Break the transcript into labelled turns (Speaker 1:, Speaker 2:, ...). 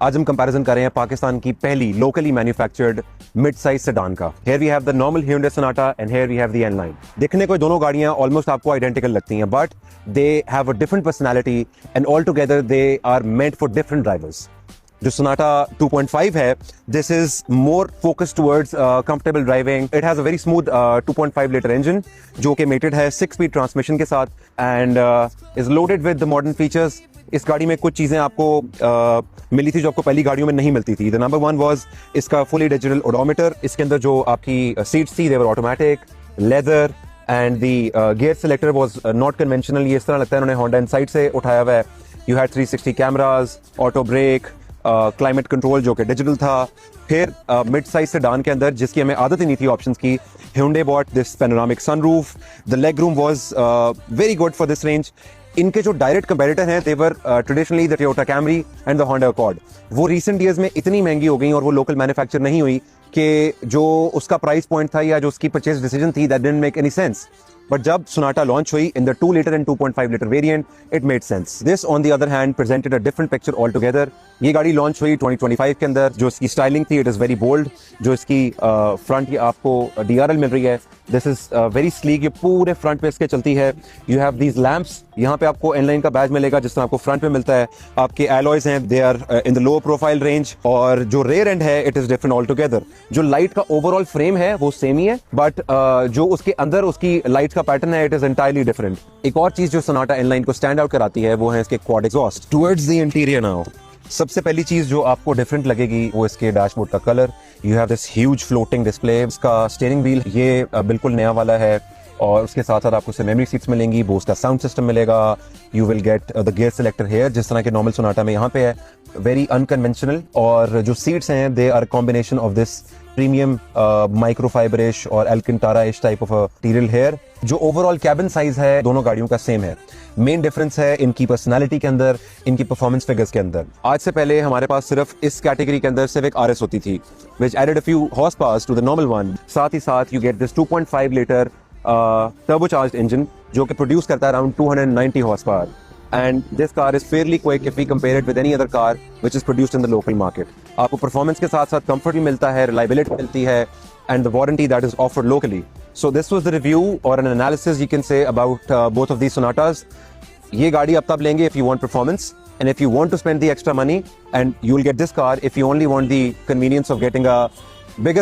Speaker 1: आज हम कंपैरिजन कर रहे हैं पाकिस्तान की पहली locally manufactured mid size sedan का। Here we have the normal Hyundai Sonata and here we have the N-Line। देखने को दोनों गाड़ियां ऑलमोस्ट आपको आइडेंटिकल लगती हैं, but they have a different personality and all together they are meant for different drivers. जो Sonata 2.5 है, this is more focused towards comfortable driving. It has a very smooth 2.5 liter engine जो कि mated है 6-speed transmission के साथ and is loaded with the modern features. इस गाड़ी में कुछ चीज़ें आपको मिली थी जो आपको पहली गाड़ियों में नहीं मिलती थी। The number one was इसका fully digital odometer। इसके अंदर जो आपकी seats थी they were automatic, leather and the gear selector was not conventional। ये इस तरह लगता है इन्होंने Honda Insight से उठाया हुआ है। You had 360 cameras, auto brake, climate control जो कि डिजिटल था। फिर मिड साइज सेडान के अंदर जिसकी हमें आदत ही नहीं थी ऑप्शंस की, Hyundai bought this panoramic sunroof. The leg room was very good for this range. इनके जो डायरेक्ट कंपेटिटर हैं they were traditionally the Toyota Camry and the Honda Accord। वो रिसेंट ईयर्स में इतनी महंगी हो गई और वो लोकल मैन्युफैक्चर नहीं हुई कि जो उसका प्राइस पॉइंट था या जो उसकी परचेज डिसीजन थी that didn't make any sense। But जब Sonata लॉन्च हुई in the 2 liter and 2.5 liter variant, it made sense. This on the other hand presented a different picture altogether। ये गाड़ी launch हुई 2025 के अंदर। जो इसकी स्टाइलिंग थी, it is very bold। जो इसकी फ्रंट की आपको DRL मिल रही है, this is very sleek। ये पूरे फ्रंट पे इसके चलती है। You have these lamps। यहाँ पे आपको N-Line का बैज मिलेगा जिस तरह आपको फ्रंट में मिलता है। आपके alloys हैं, they are in the lower profile range। और जो rear end है, it is different altogether। जो लाइट का ओवरऑल फ्रेम है वो सेम ही है, बट जो उसके अंदर उसकी लाइट का पैटर्न है, इट इज एंटायरली डिफरेंट। एक और चीज जो Sonata N-Line को स्टैंड आउट कराती है वो है इसके quad exhaust. Towards the interior now, सबसे पहली चीज जो आपको डिफरेंट लगेगी वो इसके डैशबोर्ड का colour. You have this huge floating display. इसका स्टीयरिंग व्हील ये बिल्कुल नया वाला है और उसके साथ साथ आपको इससे मेमोरी सीट्स मिलेंगी, बोस का साउंड सिस्टम मिलेगा। You will get the gear selector here जिस तरह के नॉर्मल Sonata में यहाँ पे है, वेरी अनकन्वेंशनल। और जो सीट्स हैं they are combination of this premium microfibreish और Alcantaraish type of material here. जो ओवरऑल कैबिन साइज है दोनों गाड़ियों का सेम है। मेन डिफरेंस है इनकी पर्सनालिटी के अंदर, इनकी परफॉर्मेंस फिगर्स के अंदर। आज से पहले हमारे पास सिर्फ इस कैटेगरी के अंदर सिर्फ एक RS होती थी which added a few horsepower to the normal one। साथ ही साथ you get this 2.5 liter turbocharged engine जो कि प्रोड्यूस करता है around 290 horsepower। And this car is fairly quick if we compare it with any other car which is produced in the local market। आपको performance के साथ साथ comfort भी मिलता है, रिलायबिलिटी मिलती है and the warranty that is offered locally। So this was the review or an analysis you can say about both of these Sonatas। ये गाड़ी आप तब लेंगे if you want performance and if you want to spend the extra money, and you will get this car if you only want the convenience of getting a bigger